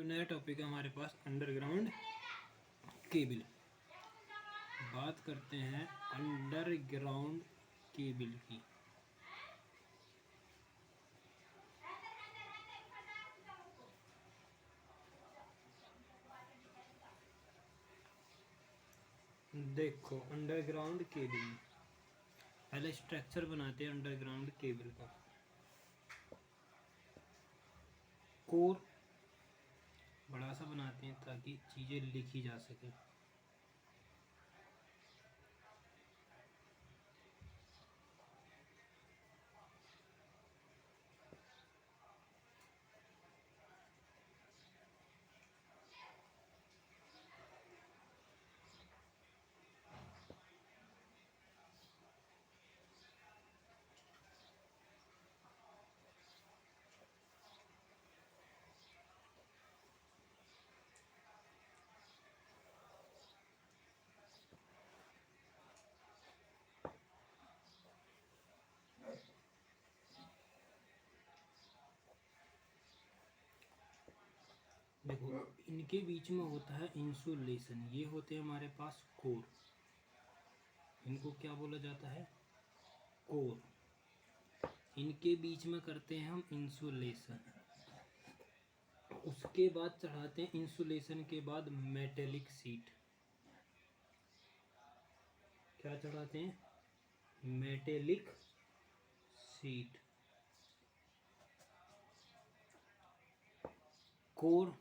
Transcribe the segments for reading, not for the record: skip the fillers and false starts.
तो नया टॉपिक है हमारे पास अंडरग्राउंड केबल। बात करते हैं अंडरग्राउंड केबल की। देखो अंडरग्राउंड केबल, पहले स्ट्रक्चर बनाते हैं अंडरग्राउंड केबल का। कोर बड़ा सा बनाते हैं ताकि चीज़ें लिखी जा सके। देखो इनके बीच में होता है इंसुलेशन। ये होते हैं हमारे पास कोर। इनको क्या बोला जाता है? कोर। इनके बीच में करते हैं हम इंसुलेशन। उसके बाद चढ़ाते हैं इंसुलेशन के बाद मेटेलिक सीट। क्या चढ़ाते हैं? Metallic sheath. कोर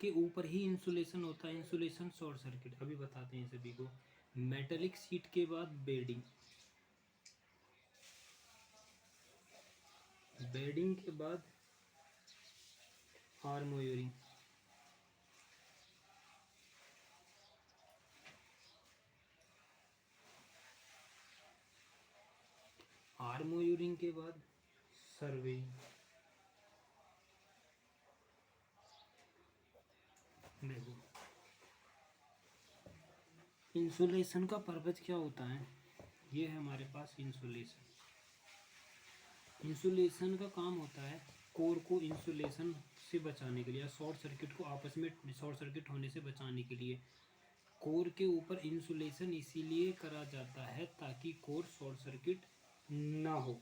के ऊपर ही इंसुलेशन होता है। इंसुलेशन शॉर्ट सर्किट अभी बताते हैं सभी को। मेटेलिक सीट के बाद बेडिंग। बेडिंग के बाद आर्मोयरिंग। आर्मोयरिंग के बाद सर्वेइंग। देखो इंसुलेशन का पर्पज क्या होता है? ये है हमारे पास इंसुलेशन। इंसुलेशन का काम होता है कोर को इंसुलेशन से बचाने के लिए, शॉर्ट सर्किट को आपस में शॉर्ट सर्किट होने से बचाने के लिए। कोर के ऊपर इंसुलेशन इसीलिए करा जाता है ताकि कोर शॉर्ट सर्किट ना हो।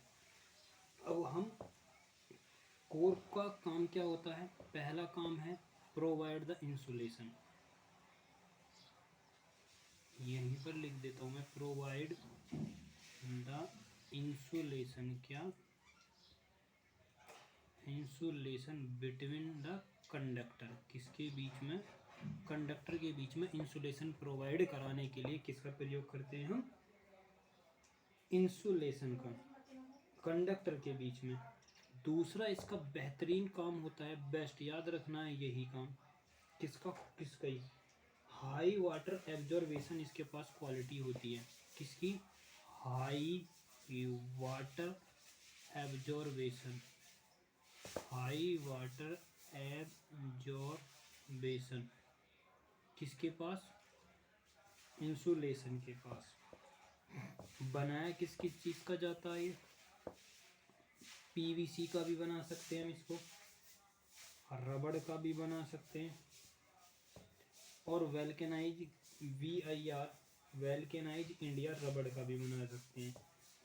अब हम कोर का काम क्या होता है? पहला काम है प्रोवाइड द इंसुलेशन। यहीं पर लिख देता हूँ मैं, प्रोवाइड द इंसुलेशन। क्या? Insulation between the conductor. किसके बीच में? कंडक्टर के बीच में इंसुलेशन प्रोवाइड कराने के लिए किसका प्रयोग करते हैं हम? इंसुलेशन का, कंडक्टर के बीच में। दूसरा इसका बेहतरीन काम होता है, बेस्ट, याद रखना है यही काम। किसका? ही हाई वाटर एब्जॉर्बेशन इसके पास क्वालिटी होती है। किसकी? High water absorption. High water absorption किसके पास? इंसुलेशन के पास। बनाया किस किस चीज़ का जाता है? ये पीवीसी का भी बना सकते हैं हम इसको, रबड़ का भी बना सकते हैं, और वेल्केनाइज VIR वेल्केनाइज इंडिया रबड़ का भी बना सकते हैं।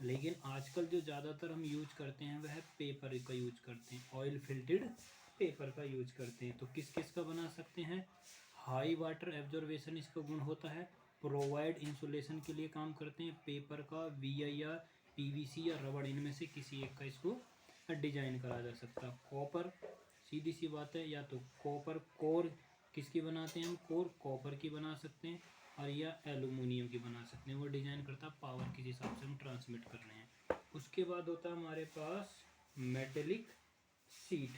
लेकिन आजकल जो ज़्यादातर हम यूज करते हैं वह पेपर का यूज करते हैं, ऑयल फिल्टेड पेपर का यूज करते हैं। तो किस किस का बना सकते हैं? हाई वाटर एब्जॉर्बेशन इसका गुण होता है, प्रोवाइड इंसुलेशन के लिए काम करते हैं। पेपर का, VIR, PVC या रबड़, इनमें से किसी एक का इसको डिजाइन करा जा सकता है। कॉपर, सीधी सी बात है, या तो कॉपर कोर किसकी बनाते हैं हम? कोर कॉपर की बना सकते हैं, और या एल्यूमिनियम की बना सकते हैं। वो डिजाइन करता है पावर किस हिसाब से हम ट्रांसमिट कर रहे हैं। उसके बाद होता है हमारे पास मेटेलिक सीट।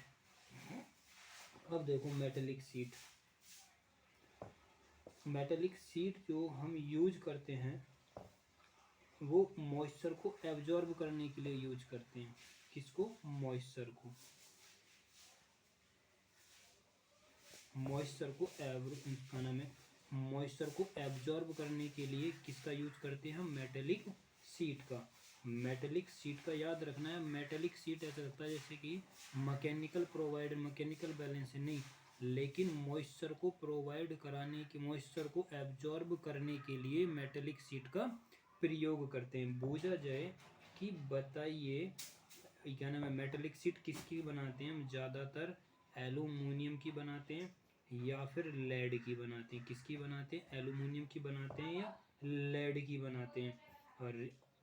अब देखो मेटेलिक सीट, मेटेलिक सीट जो हम यूज करते हैं वो मॉइस्चर को एब्जॉर्ब करने के लिए यूज करते हैं। किसको? मॉइस्चर को। मॉइस्चर को एब्जॉर्ब करने के लिए किसका यूज करते हैं हम? मेटेलिक सीट का। मेटेलिक शीट का याद रखना है। मेटेलिक शीट ऐसा लगता है जैसे कि मैकेनिकल प्रोवाइड, मैकेनिकल बैलेंस है, नहीं, लेकिन मॉइस्चर को प्रोवाइड कराने की, मॉइस्चर को एब्जॉर्ब करने के लिए मेटेलिक शीट का प्रयोग करते हैं। पूछा जाए कि बताइए क्या नाम है, मेटेलिक शीट किसकी बनाते हैं हम? ज़्यादातर एलुमिनियम की बनाते हैं या फिर लेड की बनाते हैं। किसकी बनाते हैं? एलुमिनियम की बनाते हैं या लेड की बनाते हैं।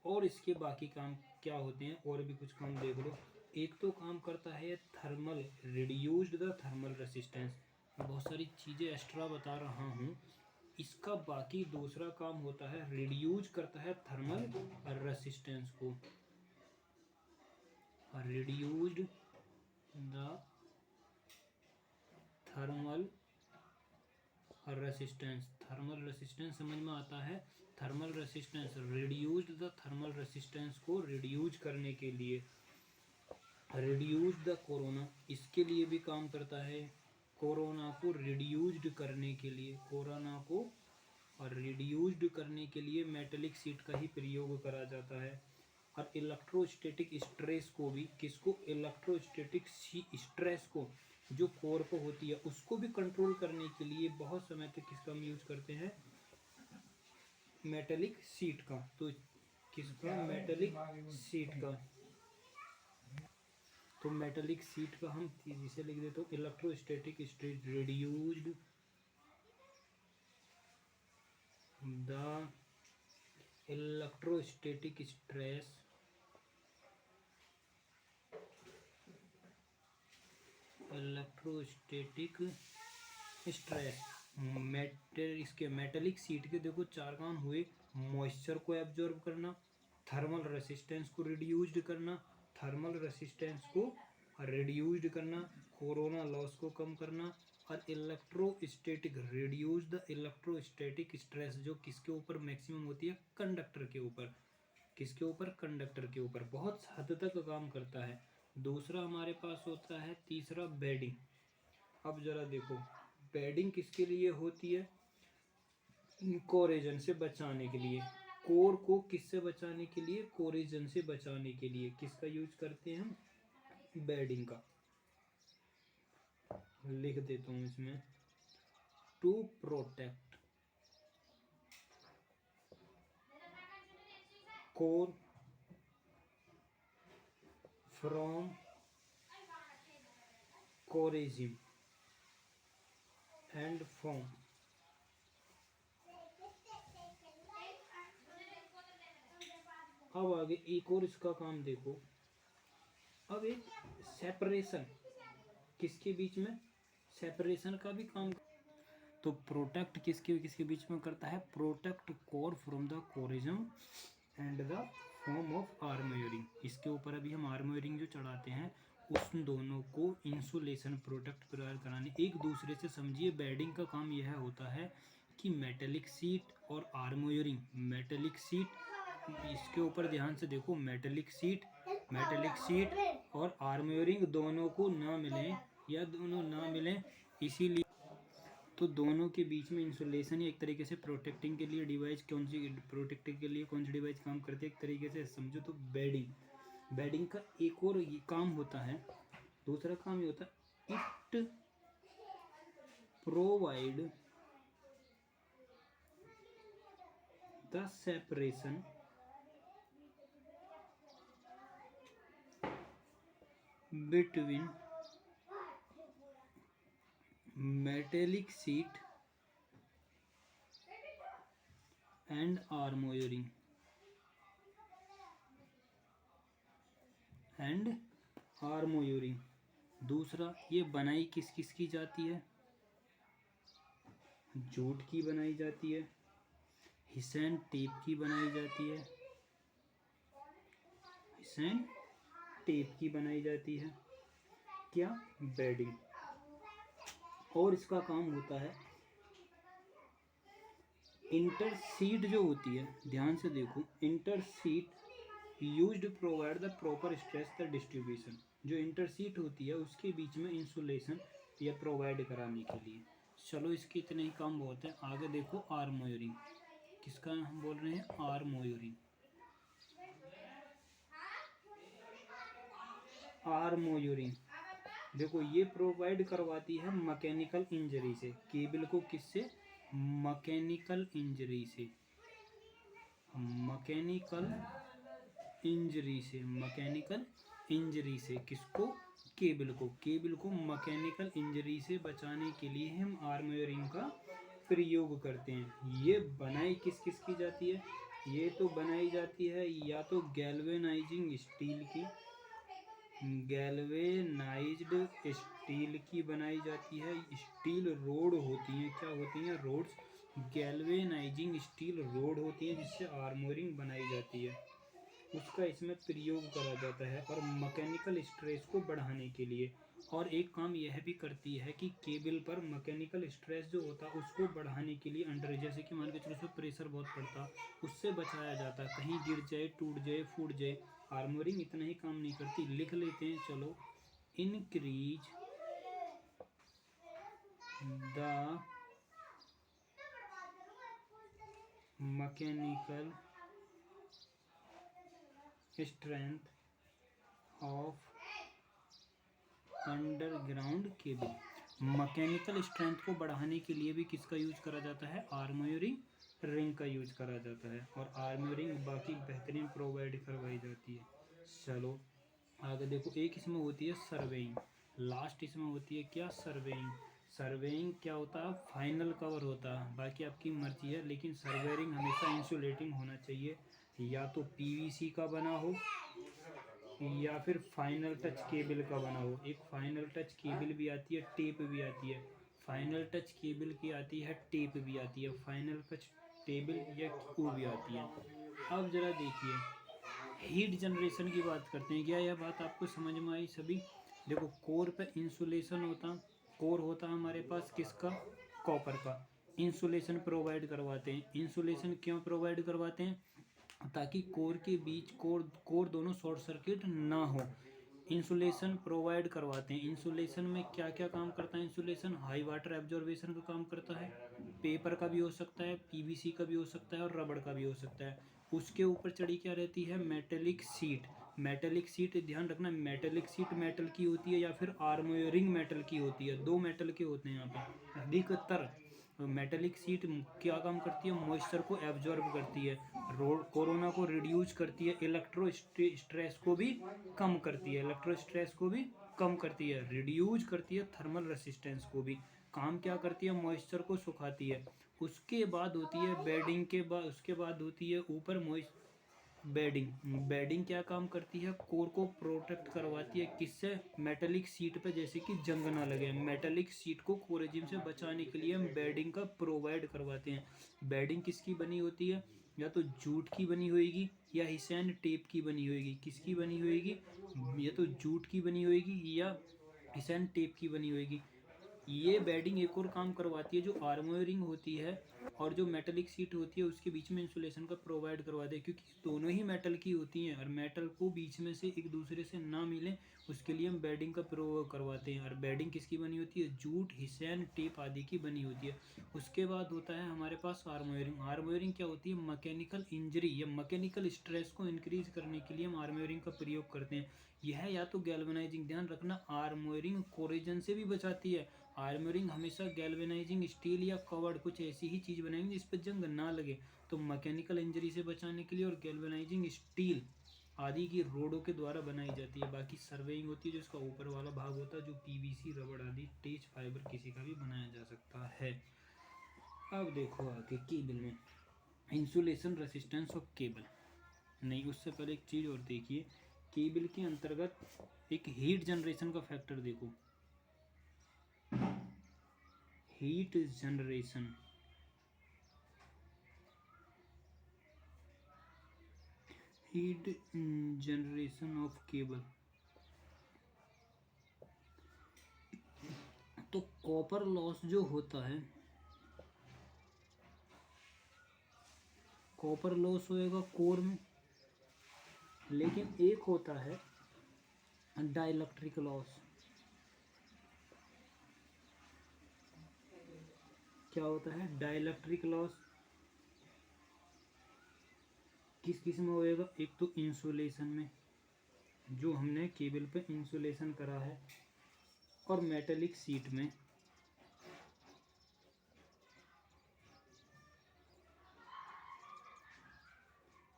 और इसके बाकी काम क्या होते हैं? और भी कुछ काम देख लो। एक तो काम करता है thermal, reduced the thermal resistance. बहुत सारी चीज़ें एक्स्ट्रा बता रहा हूँ। इसका बाकी दूसरा काम होता है रिड्यूज करता है थर्मल रेसिस्टेंस को, reduced the thermal resistance. Thermal resistance समझ में आता है? Thermal resistance, reduced the thermal resistance को रिड्यूज करने के लिए, रिड्यूस द कोरोना, इसके लिए भी काम करता है। कोरोना को रिड्यूस्ड करने के लिए, कोरोना को और रिड्यूस्ड करने के लिए मेटेलिक शीट का ही प्रयोग करा जाता है। और इलेक्ट्रोस्टैटिक स्ट्रेस को भी, किसको? इलेक्ट्रोस्टैटिक स्ट्रेस को, जो कोर को होती है, उसको भी कंट्रोल करने के लिए बहुत समय तक किसका हम यूज करते हैं? मेटेलिक शीट का। तो किसका? मेटेलिक शीट का। तो मेटेलिक शीट का हम इसे लिख देते हो electrostatic stress, reduced the electrostatic stress, electrostatic stress. इसके मेटेलिक शीट के देखो चार काम हुए। मॉइस्चर को एब्जॉर्ब करना, थर्मल रेसिस्टेंस को रिड्यूस्ड करना, थर्मल रेसिस्टेंस को रिड्यूस्ड करना, कोरोना लॉस को कम करना, और electrostatic, reduce the electrostatic stress, जो किसके ऊपर मैक्सिमम होती है? कंडक्टर के ऊपर। किसके ऊपर? कंडक्टर के ऊपर। बहुत हद तक काम करता है। दूसरा हमारे पास होता है तीसरा, बेडिंग। अब जरा देखो, बेडिंग किसके लिए होती है? कोरेजन से बचाने के लिए। कोर को किससे बचाने के लिए? कोरेजन से बचाने के लिए किसका यूज करते हैं हम? बेडिंग का। लिख देता हूँ इसमें, to protect core from corrosion and form. अब आगे एक और इसका काम देखो। अब एक सेपरेशन, किसके बीच में? सेपरेशन का भी काम। तो प्रोटेक्ट किसके किसके बीच में करता है? Protect core from the corrosion and the form of armouring. इसके ऊपर अभी हम आर्मोरिंग जो चढ़ाते हैं, उस दोनों को इंसुलेशन, प्रोटेक्ट प्रदान कराने एक दूसरे से। समझिए, बेडिंग का काम यह होता है कि मेटेलिक सीट और आर्मोरिंग, मेटेलिक सीट, इसके ऊपर ध्यान से देखो, मेटेलिक सीट और आर्मोरिंग दोनों को ना मिलें, या दोनों ना मिलें, इसीलिए तो दोनों के बीच में इंसुलेशन, एक तरीके से प्रोटेक्टिंग के लिए डिवाइस, कौन सी प्रोटेक्टिंग के लिए कौन सी डिवाइस काम करती है एक तरीके से समझो तो? बेडिंग का एक और ये काम होता है, दूसरा काम ये होता है, it provide the separation between metallic sheath and armouring दूसरा, ये बनाई किस किस की जाती है? जूट की बनाई जाती है, हिसैन टेप की बनाई जाती है, हिसैन टेप की बनाई जाती है। क्या? बेडिंग। और इसका काम होता है इंटरसीट जो होती है, ध्यान से देखो, intersheath used provide the proper stress the distribution. जो इंटरसीट होती है उसके बीच में इंसुलेशन या प्रोवाइड कराने के लिए। चलो, इसके इतने ही काम बहुत है। आगे देखो, आर्मोरिंग। किसका हम बोल रहे हैं? आर्मोरिंग। आर्मोयोरिंग, देखो ये प्रोवाइड करवाती है मैकेनिकल इंजरी से, केबल को किससे, मैकेनिकल इंजरी से, मैकेनिकल इंजरी से, मैकेनिकल इंजरी से किसको, केबल को, केबल को मैकेनिकल इंजरी से बचाने के लिए हम आर्मोरिंग का प्रयोग करते हैं। ये बनाई किस किस की जाती है, ये तो बनाई जाती है या तो गैल्वेनाइजिंग स्टील की, गैल्वेनाइज्ड स्टील की बनाई जाती है, स्टील रोड होती हैं, क्या होती हैं, रोड्स, गैल्वेनाइजिंग स्टील रोड होती है जिससे आर्मोरिंग बनाई जाती है, उसका इसमें प्रयोग करा जाता है और मैकेनिकल स्ट्रेस को बढ़ाने के लिए। और एक काम यह भी करती है कि केबल पर मैकेनिकल स्ट्रेस जो होता है उसको बढ़ाने के लिए अंडर, जैसे कि मान के चलो उसमें प्रेशर बहुत पड़ता, उससे बचाया जाता, कहीं गिर जाए, टूट जाए, फूट जाए। आर्मोरिंग इतना ही काम नहीं करती, लिख लेते हैं चलो, increase the mechanical strength of underground cable. Mechanical strength को बढ़ाने के लिए भी किसका यूज करा जाता है, आर्मोरिंग रिंग का यूज करा जाता है, और आर्मोरिंग बाकी बेहतरीन प्रोवाइड करवाई जाती है। चलो आगे देखो, एक इसमें होती है सर्वेइंग, लास्ट इसमें होती है क्या, सर्वेइंग। सर्वेइंग क्या होता है, फाइनल कवर होता है, बाकी आपकी मर्जी है, लेकिन सर्वेइंग हमेशा इंसुलेटिंग होना चाहिए, या तो पीवीसी का बना हो या फिर फाइनल टच केबल का बना हो। एक फाइनल टच केबल भी आती है, टेप भी आती है, फाइनल टच केबल की आती है, टेप भी आती है, फाइनल टच टेबल या वो भी आती है। अब जरा देखिए, हीट जनरेशन की बात करते हैं, क्या यह बात आपको समझ में आई सभी। देखो कोर पे इंसुलेशन होता, कोर होता हमारे पास किसका, कॉपर का, इंसुलेशन प्रोवाइड करवाते हैं। इंसुलेशन क्यों प्रोवाइड करवाते हैं, ताकि कोर के बीच, कोर दोनों शॉर्ट सर्किट ना हो, इंसुलेशन प्रोवाइड करवाते हैं। इंसुलेशन में क्या क्या काम करता है, इंसुलेशन हाई वाटर एब्जॉर्बेशन का काम करता है, पेपर का भी हो सकता है, पीवीसी का भी हो सकता है और रबड़ का भी हो सकता है। उसके ऊपर चढ़ी क्या रहती है, मेटेलिक सीट। मेटेलिक सीट ध्यान रखना, मेटेलिक सीट मेटल की होती है या फिर आर्मोरिंग मेटल की होती है, दो मेटल के होते हैं यहाँ पे अधिकतर। मेटेलिक सीट क्या काम करती है, मॉइस्चर को एब्जॉर्ब करती है, कोरोना को रिड्यूस करती है, इलेक्ट्रो स्ट्रेस को भी कम करती है, इलेक्ट्रो स्ट्रेस को भी कम करती है, रिड्यूस करती है, थर्मल रेसिस्टेंस को भी। काम क्या करती है, मॉइस्चर को सुखाती है। उसके बाद होती है बेडिंग, के बाद उसके बाद होती है ऊपर बेडिंग। बेडिंग क्या काम करती है, कोर को प्रोटेक्ट करवाती है, किससे, मेटेलिक सीट पे जैसे कि जंग ना लगे, मेटेलिक सीट को कोरेजिम से बचाने के लिए हम बेडिंग का प्रोवाइड करवाते हैं। बेडिंग किसकी बनी होती है, या तो जूट की बनी होएगी या हिसैन टेप की बनी होएगी, किसकी बनी होएगी, या तो जूट की बनी होएगी या हिसैन टेप की बनी होएगी। ये बेडिंग एक और काम करवाती है, जो आर्मोरिंग होती है और जो मेटलिक सीट होती है उसके बीच में इंसुलेशन का प्रोवाइड करवाते हैं, क्योंकि दोनों ही मेटल की होती हैं और मेटल को बीच में से एक दूसरे से ना मिले, उसके लिए हम बेडिंग का प्रयोग करवाते हैं। और बेडिंग किसकी बनी होती है, जूट, हिसैन टेप आदि की बनी होती है। उसके बाद होता है हमारे पास आर्मोरिंग। आर्मोरिंग क्या होती है, मैकेनिकल इंजरी या मैकेनिकल स्ट्रेस को इंक्रीज करने के लिए हम आर्मोरिंग का प्रयोग करते हैं। यह या तो गैल्वेनाइजिंग, ध्यान रखना, आर्मोरिंग कोरोजन से भी बचाती है। आर्मरिंग हमेशा गैल्वेनाइजिंग स्टील या कवर्ड कुछ ऐसी ही चीज़ बनाएंगे जिस पर जंग ना लगे, तो मैकेनिकल इंजरी से बचाने के लिए, और गैल्वेनाइजिंग स्टील आदि की रोडों के द्वारा बनाई जाती है। बाकी सर्वेइंग होती है, जो इसका ऊपर वाला भाग होता है, जो पीवीसी, रबड़ आदि टेच फाइबर किसी का भी बनाया जा सकता है। अब देखो आगे केबल में इंसुलेशन रेसिस्टेंस ऑफ केबल। नहीं, उससे पहले एक चीज़ और देखिए, केबल के अंतर्गत एक हीट जनरेशन का फैक्टर देखो, heat generation, heat generation of cable. तो कॉपर लॉस जो होता है, कॉपर लॉस होएगा कोर में, लेकिन एक होता है डाइलेक्ट्रिक लॉस। क्या होता है, डाइलेक्ट्रिक लॉस किस किस में होएगा, एक तो इंसुलेशन में, जो हमने केबल पे इंसुलेशन करा है और मेटेलिक सीट में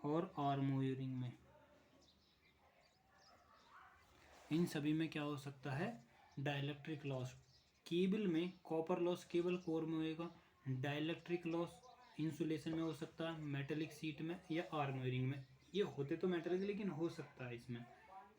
और आर्म वायरिंग में, इन सभी में क्या हो सकता है, डाइलेक्ट्रिक लॉस। केबल में कॉपर लॉस केवल कोर में होएगा, डाइलेक्ट्रिक लॉस इंसुलेशन में हो सकता है, मेटेलिक सीट में या आर्म वायरिंग में। ये होते तो मेटेलिक, लेकिन हो सकता है इसमें।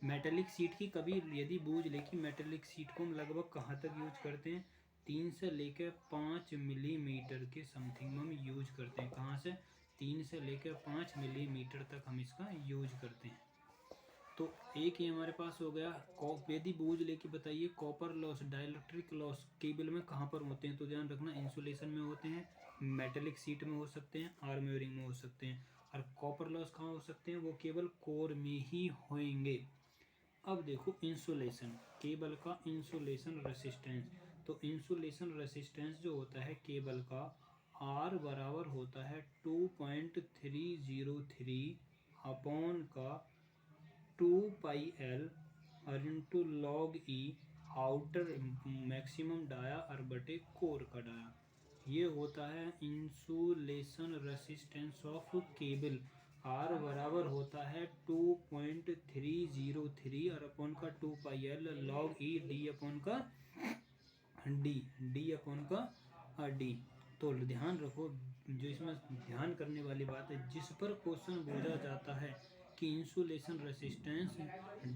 मेटेलिक सीट की कभी यदि बूझ ले कि मेटेलिक सीट को हम लगभग कहाँ तक यूज करते हैं, 3 से लेकर 5 मिलीमीटर के समथिंग हम यूज करते हैं। कहाँ से? 3 से लेकर 5 मिलीमीटर तक हम इसका यूज करते हैं। तो एक ये हमारे पास हो गया। यदि बूझ लेके बताइए copper loss dielectric loss cable में कहाँ पर होते हैं, तो ध्यान रखना इंसुलेशन में होते हैं, मेटेलिक सीट में हो सकते हैं, आर्म वायरिंग में हो सकते हैं। और कॉपर लॉस कहाँ हो सकते हैं, वो केवल कोर में ही होंगे। अब देखो इंसुलेशन, केबल का इंसुलेशन रेसिस्टेंस। तो इंसुलेशन रेसिस्टेंस जो होता है केबल का, आर बराबर होता है 2.303 अपॉन का 2πl और into log e outer maximum dia और बटे कोर का डाया। ये होता है insulation resistance of cable. R बराबर होता है 2.303 और अपॉन का 2πl log e D upon का डी अपॉन का डी। तो ध्यान रखो, जो इसमें ध्यान करने वाली बात है, जिस पर क्वेश्चन पूछा जाता है कि इंसुलेशन रेसिस्टेंस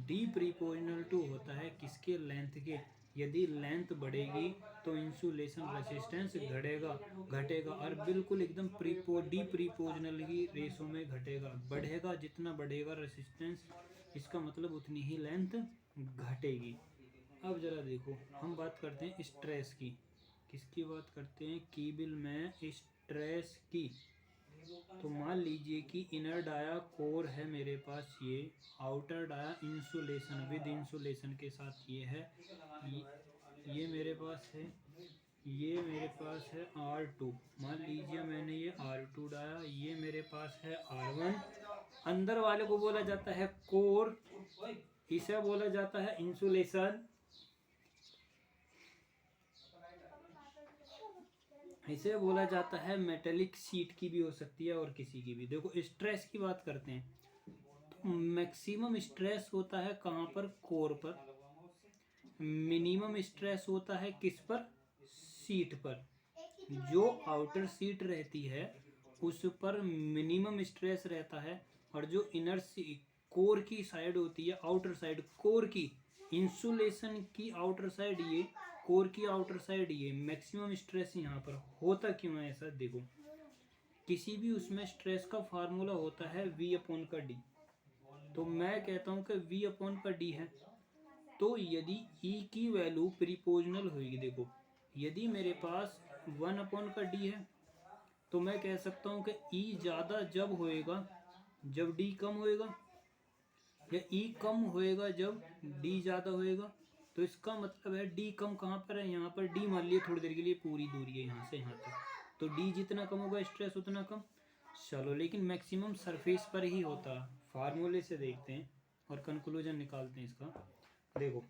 डी प्रीपोर्शनल टू होता है किसके, लेंथ के। यदि लेंथ बढ़ेगी तो इंसुलेशन रेसिस्टेंस घटेगा और बिल्कुल एकदम डी प्रीपोर्शनल की रेशो में घटेगा। बढ़ेगा, जितना बढ़ेगा रेसिस्टेंस, इसका मतलब उतनी ही लेंथ घटेगी। अब जरा देखो, हम बात करते हैं स्ट्रेस की। किसकी बात करते हैं? केबल में स्ट्रेस की। तो मान लीजिए कि इनर डाया कोर है मेरे पास, ये outer dia insulation with insulation के साथ ये है, ये मेरे पास है, ये मेरे पास है R2। मान लीजिए मैंने ये R2 डाया, ये मेरे पास है R1। अंदर वाले को बोला जाता है कोर, इसे बोला जाता है इंसुलेशन, इसे बोला जाता है मेटेलिक सीट की भी हो सकती है और किसी की भी। देखो स्ट्रेस की बात करते हैं, तो मैक्सिमम स्ट्रेस होता है कहाँ पर? कोर पर। मिनिमम स्ट्रेस होता है किस पर? सीट पर। जो आउटर सीट रहती है उस पर मिनिमम स्ट्रेस रहता है, और जो इनर कोर की साइड होती है, आउटर साइड कोर की, इंसुलेशन की आउटर साइड ये, कोर की आउटर साइड ये, मैक्सिमम स्ट्रेस यहाँ पर होता क्यों है ऐसा? देखो किसी भी उसमें स्ट्रेस का फार्मूला होता है V अपॉन का डी। तो मैं कहता हूँ कि V अपॉन का डी है, तो यदि E की वैल्यू प्रीपोर्शनल होगी, देखो यदि मेरे पास 1 अपॉन का डी है, तो मैं कह सकता हूँ कि E ज़्यादा जब होएगा जब D कम होएगा, या E कम होएगा जब D ज़्यादा होएगा। तो इसका मतलब है D कम कहाँ पर है? यहाँ पर D मान लिया थोड़ी देर के लिए पूरी दूरी है यहाँ से यहाँ तक, तो D जितना कम होगा स्ट्रेस उतना कम। चलो, लेकिन मैक्सिमम सरफेस पर ही होता। फार्मूले से देखते हैं और कंक्लूजन निकालते हैं इसका। देखो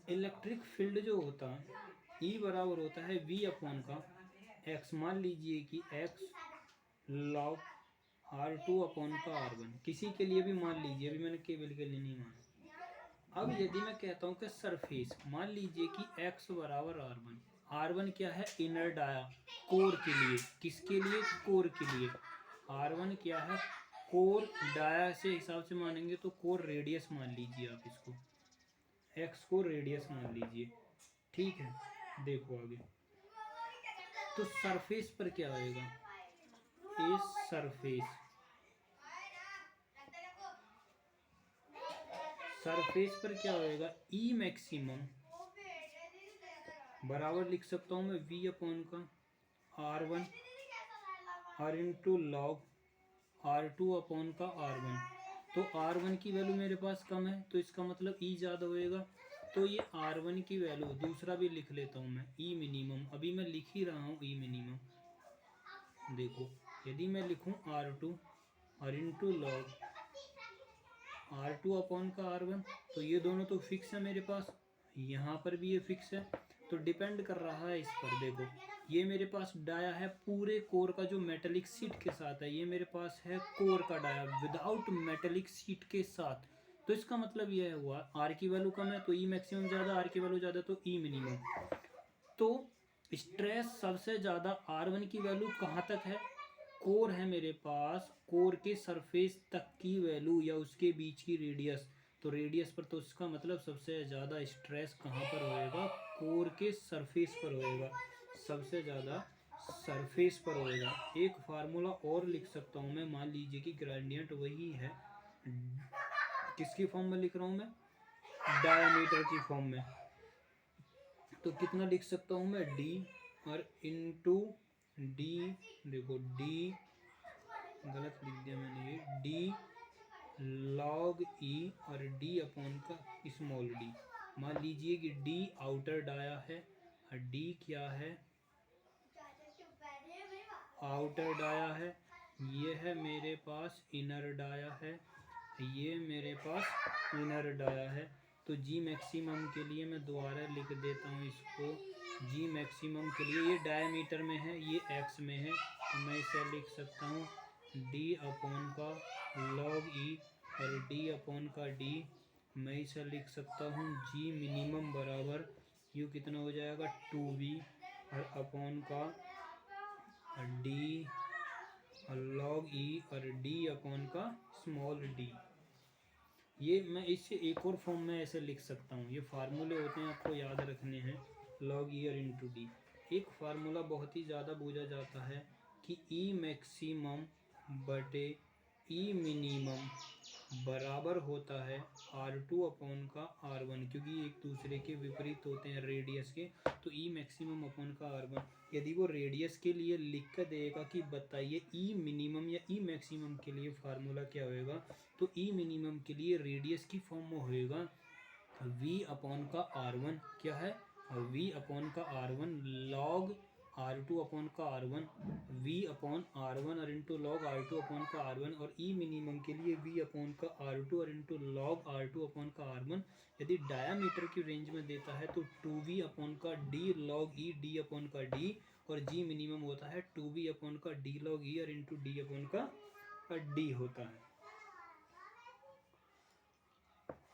इलेक्ट्रिक फील्ड जो होता है E बराबर होता है V अपॉन का x। मान लीजिए कि x लॉग R2 अपॉन का R1, किसी के लिए भी मान लीजिए, अभी मैंने केबल के लिए नहीं माना। अब यदि मैं कहता हूँ कि सरफेस, मान लीजिए कि x बराबर R1। R1 क्या है? इनर डाया कोर के लिए। किसके लिए? कोर के लिए। R1 क्या है? कोर डाया से हिसाब से मानेंगे तो कोर रेडियस मान लीजिए, आप इसको x को रेडियस मान लीजिए, ठीक है। देखो आगे, तो सरफेस पर क्या होएगा? इस सरफेस पर क्या होएगा? E मैक्सिमम बराबर लिख सकता हूँ मैं V अपॉन का R1 और इंटू लॉग R2 अपॉन का R1। तो R1 की वैल्यू मेरे पास कम है, तो इसका मतलब E ज़्यादा होएगा। तो ये R1 की वैल्यू, दूसरा भी लिख लेता हूँ मैं, E मिनिमम, अभी मैं लिख ही रहा हूँ E मिनिमम। देखो यदि मैं लिखूँ R2 और इंटू लॉग R2 अपॉन का R1। तो ये दोनों तो फिक्स है मेरे पास, यहाँ पर भी ये फिक्स है, तो डिपेंड कर रहा है इस पर। देखो ये मेरे पास डाया है पूरे कोर का जो मेटेलिक सीट के साथ है, ये मेरे पास है कोर का डाया विदाउट मेटेलिक सीट के साथ। तो इसका मतलब यह हुआ आर की वैल्यू कम है तो ई मैक्सिमम ज़्यादा, आर की वैल्यू ज़्यादा तो ई मिनिमम। तो स्ट्रेस सबसे ज़्यादा R1 की वैल्यू कहाँ तक है, कोर है मेरे पास, कोर के सरफेस तक की वैल्यू या उसके बीच की रेडियस। तो रेडियस पर, तो इसका मतलब सबसे ज़्यादा स्ट्रेस कहाँ पर होएगा, कोर के सरफेस पर होएगा, सबसे ज़्यादा सरफेस पर होएगा। एक फार्मूला और लिख सकता हूँ मैं, मान लीजिए कि ग्रेडियंट वही है, किसकी फॉर्म में लिख रहा हूँ मैं, डायमीटर की फॉर्म में। तो कितना लिख सकता हूँ मैं, डी और इनटू डी, देखो डी गलत लिख दिया मैंने, ये डी लॉग ई और डी अपॉन का स्मॉल डी। मान लीजिए कि डी आउटर डाया है और डी क्या है, आउटर डाया है, ये है मेरे पास इनर डाया है, ये मेरे पास इनर डाया है। तो जी मैक्सिमम के लिए मैं दोबारा लिख देता हूँ इसको, जी मैक्सिमम के लिए ये डायमीटर में है, ये एक्स में है, तो मैं इसे लिख सकता हूँ डी अपॉन का लॉग ई और डी अपॉन का डी। मैं इसे लिख सकता हूँ जी मिनिमम बराबर यू कितना हो जाएगा 2v और अपॉन का डी लॉग ई और डी अपॉन का स्मॉल डी। ये मैं इससे एक और फॉर्म में ऐसे लिख सकता हूँ, ये फार्मूले होते हैं आपको याद रखने हैं, लॉग ई और इंटू डी। एक फार्मूला बहुत ही ज़्यादा पूछा जाता है कि ई मैक्सिमम बटे ई मिनिमम बराबर होता है R2 अपॉन का R1, क्योंकि एक दूसरे के विपरीत होते हैं रेडियस के। तो ई मैक्सिमम अपॉन का R1, यदि वो रेडियस के लिए लिख कर देगा कि बताइए ई मिनिमम या ई मैक्सिमम के लिए फार्मूला क्या होएगा, तो ई मिनिमम के लिए रेडियस की फॉर्म में होएगा v अपॉन का R1, क्या है v अपॉन का R1 लॉग R2 अपॉन का R1, v अपॉन R1 और इंटू लॉग R2 अपॉन का R1, और ई मिनिमम के लिए v अपॉन का R2 और इंटू लॉग R2 अपॉन का R1। यदि डायामीटर की रेंज में देता है तो 2v अपॉन का d log e D upon का d, और g मिनिमम होता है 2v अपॉन का d लॉग ई और इंटू डी अपॉन का d होता है।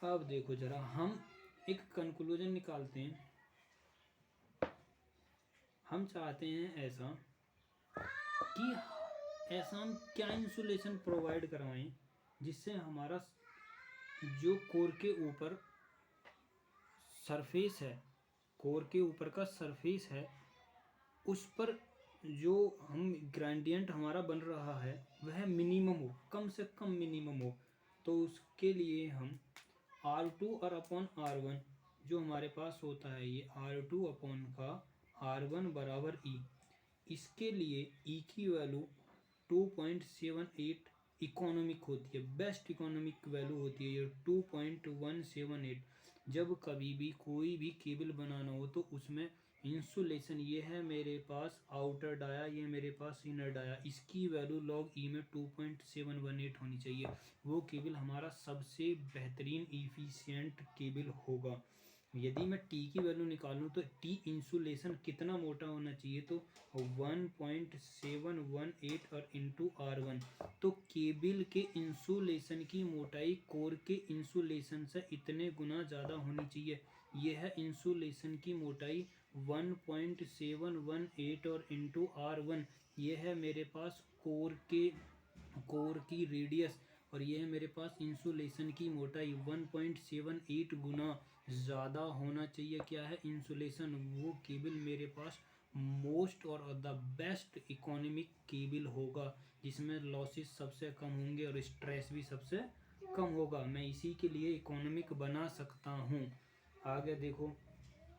अब देखो जरा हम एक कंक्लूजन निकालते हैं। हम चाहते हैं ऐसा कि ऐसा हम क्या इंसुलेशन प्रोवाइड करवाएं जिससे हमारा जो कोर के ऊपर सरफेस है, कोर के ऊपर का सरफेस है, उस पर जो हम ग्रेडियंट हमारा बन रहा है वह मिनिमम हो, कम से कम मिनिमम हो। तो उसके लिए हम R2 और अपॉन R1 जो हमारे पास होता है, ये R2 अपॉन का R1 बराबर E, इसके लिए E की वैल्यू 2.78 इकोनॉमिक होती है, बेस्ट इकोनॉमिक वैल्यू होती है ये 2.178। जब कभी भी कोई भी केबल बनाना हो तो उसमें इंसुलेशन, ये है मेरे पास आउटर डाया, ये मेरे पास इनर डाया, इसकी वैल्यू लॉग ई में 2.718 होनी चाहिए। वो केबल हमारा सबसे बेहतरीन इफिशिएंट केबल होगा। यदि मैं टी की वैल्यू निकालूं तो टी इंसुलेशन कितना मोटा होना चाहिए, तो 1.718 और इंटू R1। तो केबल के इंसुलेशन की मोटाई कोर के इंसुलेशन से इतने गुना ज़्यादा होनी चाहिए। यह है इंसुलेशन की मोटाई 1.718 और इंटू R1। यह है मेरे पास कोर की रेडियस, और यह है मेरे पास इंसुलेशन की मोटाई 1.78 गुना ज़्यादा होना चाहिए। क्या है इंसुलेशन, वो केबल मेरे पास मोस्ट और द बेस्ट इकोनॉमिक केबल होगा जिसमें लॉसेस सबसे कम होंगे और स्ट्रेस भी सबसे कम होगा। मैं इसी के लिए इकोनॉमिक बना सकता हूँ। आगे देखो,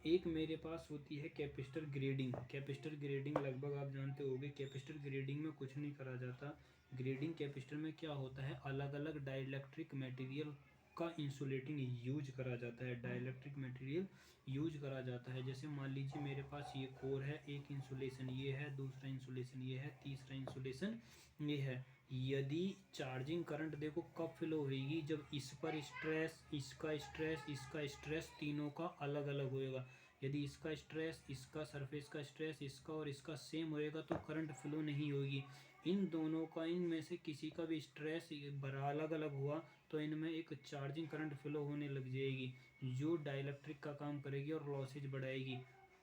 एक मेरे पास होती है कैपेसिटर ग्रेडिंग। कैपेसिटर ग्रेडिंग लगभग आप जानते होंगे। कैपेसिटर ग्रेडिंग में कुछ नहीं करा जाता। ग्रेडिंग कैपेसिटर में क्या होता है, अलग अलग डाइलेक्ट्रिक मटेरियल का इंसुलेटिंग यूज करा जाता है, डाइलेक्ट्रिक मटेरियल यूज करा जाता है। जैसे मान लीजिए मेरे पास ये कोर है, एक इंसुलेशन ये है, दूसरा इंसुलेशन ये है, तीसरा इंसुलेशन ये है। यदि चार्जिंग करंट देखो कब फ्लो होगी, जब इस पर स्ट्रेस, इसका स्ट्रेस, इसका स्ट्रेस तीनों का अलग अलग होएगा। यदि इसका स्ट्रेस, इसका सरफेस का स्ट्रेस, इसका और इसका सेम होएगा तो करंट फ्लो नहीं होगी। इन दोनों का, इनमें से किसी का भी स्ट्रेस बड़ा अलग अलग हुआ तो इनमें एक चार्जिंग करंट फ्लो होने लग जाएगी, जो डाइलेक्ट्रिक का काम करेगी और लॉसेज बढ़ाएगी।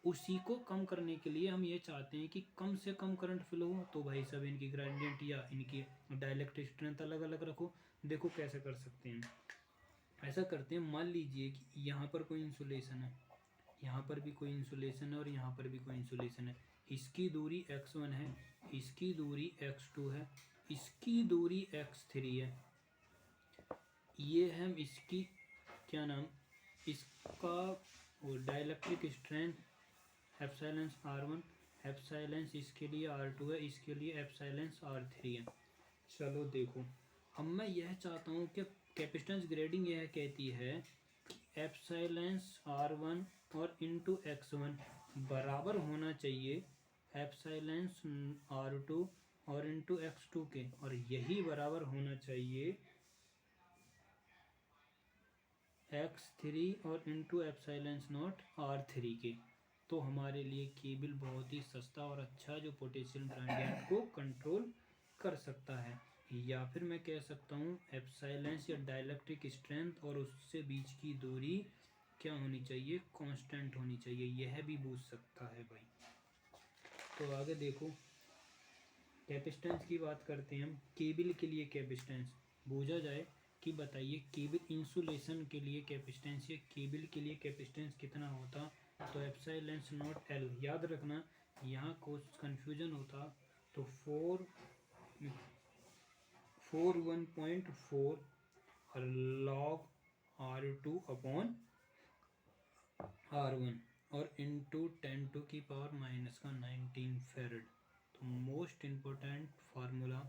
उसी को कम करने के लिए हम ये चाहते हैं कि कम से कम करंट फ्लो हो, तो भाई सब इनकी ग्रेडियंट या इनकी डाइलेक्ट्रिक स्ट्रेंथ अलग अलग रखो। देखो कैसे कर सकते हैं, ऐसा करते हैं, मान लीजिए कि यहाँ पर कोई इंसुलेशन है, यहाँ पर भी कोई इंसुलेशन है और यहाँ पर भी कोई इंसुलेशन है। इसकी दूरी x1 है, इसकी दूरी x2 है, इसकी दूरी x3 है। ये है इसकी क्या नाम, इसका dielectric strength epsilon R1, epsilon इसके लिए R2 है, इसके लिए एप्सिलॉन R3 है। चलो देखो, अब मैं यह चाहता हूँ कि कैपेसिटेंस ग्रेडिंग यह कहती है कि एप्सिलॉन R1 और इंटू x1 बराबर होना चाहिए एप्सिलॉन R2 और इंटू x2 के, और यही बराबर होना चाहिए x3 और इंटू एप्सिलॉन नॉट R3 के। तो हमारे लिए केबल बहुत ही सस्ता और अच्छा, जो पोटेंशियल ग्रेडियंट को कंट्रोल कर सकता है। या फिर मैं कह सकता हूँ एप्सिलॉन या डाइलेक्ट्रिक स्ट्रेंथ और उससे बीच की दूरी क्या होनी चाहिए, कांस्टेंट होनी चाहिए। यह भी पूछ सकता है भाई। तो आगे देखो, कैपेसिटेंस की बात करते हैं हम। केबल के लिए कैपेसिटेंस पूछा जाए कि बताइए केबल इंसुलेशन के लिए कैपेसिटेंस या केबल के लिए कैपेसिटेंस कितना होता, तो एप्सिलॉन नॉट एल। याद रखना यहाँ कुछ कन्फ्यूजन होता, तो 1.4 लॉग R2 अपॉन R1 और इंटू 10⁻⁻⁹ फेरेड। तो most important formula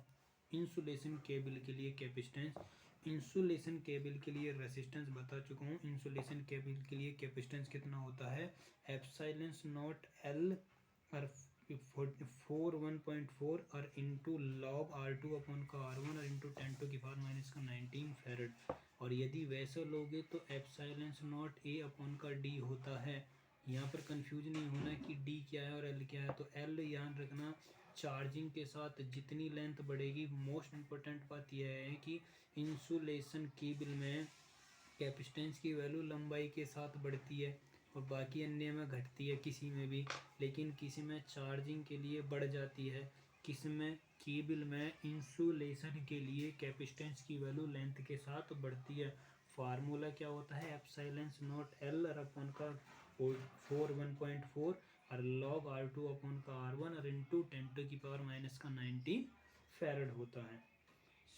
insulation cable के लिए कैपेसिटेंस, इंसुलेशन केबल के लिए रेसिस्टेंस बता चुका हूँ। इंसुलेशन केबल के लिए कैपेसिटेंस कितना होता है, एप्सिलॉन नॉट एल और 1.4 और इंटू लॉग R2 अपॉन का R1 और इंटू 10⁻⁻⁹ फेरेड। और यदि वैसे लोगे तो एप्सिलॉन नॉट ए अपॉन का डी होता है। यहाँ पर कंफ्यूज नहीं होना कि डी क्या है और एल क्या है। तो एल याद रखना, चार्जिंग के साथ जितनी लेंथ बढ़ेगी, मोस्ट इम्पोर्टेंट बात यह है कि इंसुलेशन केबल में कैपेसिटेंस की वैल्यू लंबाई के साथ बढ़ती है और बाकी अन्य में घटती है किसी में भी, लेकिन किसी में चार्जिंग के लिए बढ़ जाती है, किसी में केबल में इंसुलेशन के लिए कैपेसिटेंस की वैल्यू लेंथ के साथ बढ़ती है। फार्मूला क्या होता है, एप्सिलॉन नॉट एल और अपॉन का 1.4 और लॉग R2 अपॉन का R1 और इंटू 10⁻⁻⁹ फेरेड होता है।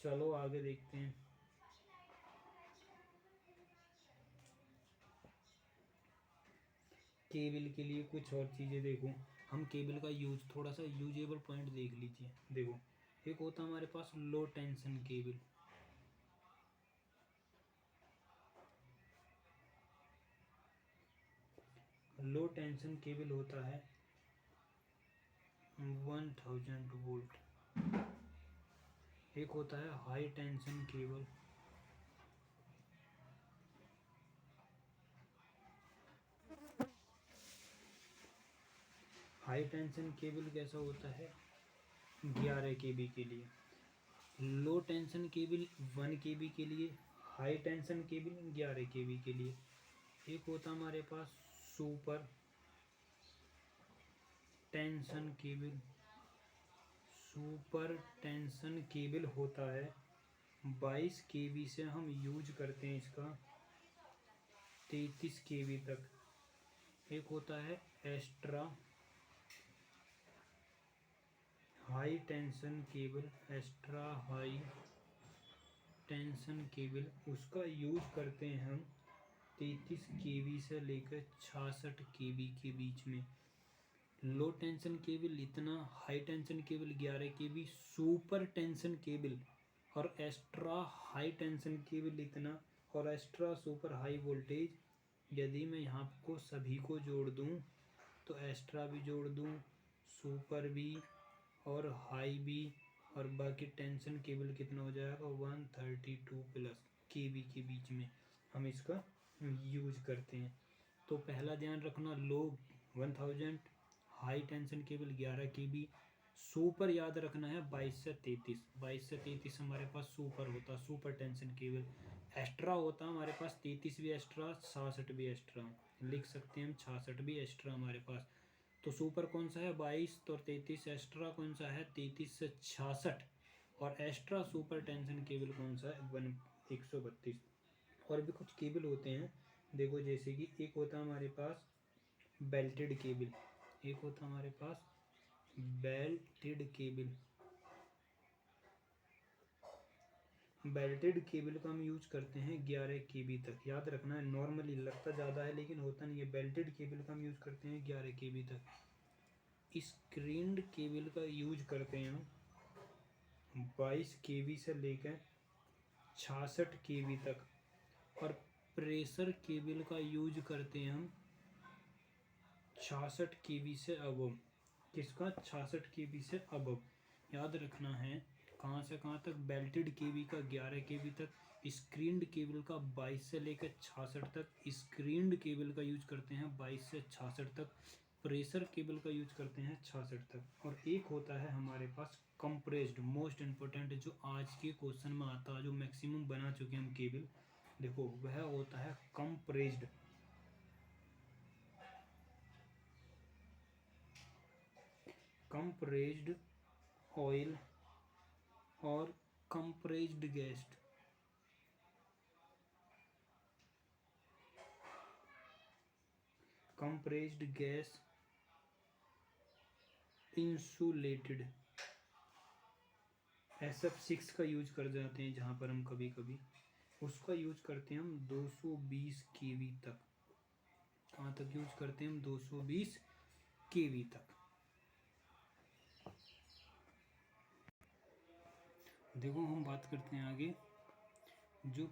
चलो आगे देखते हैं। केबल के लिए कुछ और चीज़ें देखो, हम केबल का यूज, थोड़ा सा यूजेबल पॉइंट देख लीजिए। देखो, एक होता है हमारे पास लो टेंशन केबल, लो टेंशन केबल होता है 1000 वोल्ट। एक होता है high tension cable, high tension cable कैसा होता है 11 kV के लिए, लो टेंशन केबल 1 kV के लिए, हाई टेंशन केबल 11 kV के लिए। एक होता हमारे पास super tension cable, super tension cable होता है 22 kV से हम यूज करते हैं इसका 33 kV तक। एक होता है extra high tension cable, extra high tension cable, उसका यूज करते हैं हम 33 kV से लेकर 66 kV के बीच में। लो टेंशन केबल इतना, high tension cable 11 kV, super tension cable और एक्स्ट्रा हाई टेंशन केबल इतना और एक्स्ट्रा सुपर हाई वोल्टेज, यदि मैं यहाँ को सभी को जोड़ दूँ तो एक्स्ट्रा भी जोड़ दूँ, सुपर भी और हाई भी, और बाकी टेंशन केबल कितना हो जाएगा 132 प्लस केबी के बीच में हम इसका यूज करते हैं। तो पहला ध्यान रखना, लो 1000, हाई टेंशन केबल 11 केबी, सुपर याद रखना है 22 से 33, 22 से 33 हमारे पास सुपर होता, सुपर टेंशन केबल। एक्स्ट्रा होता हमारे पास 33 भी एक्स्ट्रा, 66 भी एक्स्ट्रा, लिख सकते हैं हम 66 भी एक्स्ट्रा हमारे पास। तो सुपर कौन सा है 22, तो 33, एक्स्ट्रा कौन सा है 33 से 66, और एक्स्ट्रा सुपर टेंशन केबल कौन सा है 132। और भी कुछ केबल होते हैं, देखो जैसे कि एक होता है हमारे पास बेल्टेड केबल, एक होता है हमारे पास बेल्टेड केबल। बेल्टेड केबल का हम यूज करते हैं 11 केबी तक, याद रखना है। नॉर्मली लगता ज़्यादा है लेकिन होता नहीं है। बेल्टेड केबल का हम यूज करते हैं 11 केबी तक। स्क्रीन्ड केबल का यूज करते हैं हम 22 केबी से लेकर 66 केबी तक, और प्रेशर केबल का यूज करते हैं हम 66 केबी से अबव। किसका 66 केबी से अबव, याद रखना है। कहाँ से कहाँ तक, बेल्टेड केबी का 11 केबी तक, स्क्रीन्ड केबल का 22 से लेकर 66 तक, स्क्रीन्ड केबल का यूज करते हैं 22 से 66 तक, प्रेशर केबल का यूज करते हैं 66 तक। और एक होता है हमारे पास कंप्रेस्ड, मोस्ट इम्पोर्टेंट, जो आज के क्वेश्चन में आता है, जो मैक्सिमम बना चुके हैं हम केबल, देखो वह होता है कंप्रेस्ड। कंप्रेस्ड ऑयल और compressed gas. Compressed gas insulated, SF6 का यूज कर जाते हैं जहाँ पर हम कभी कभी, उसका यूज करते हैं हम 220 केवी तक। कहाँ तक यूज करते हैं हम 220 केवी तक। देखो हम बात करते हैं आगे, जो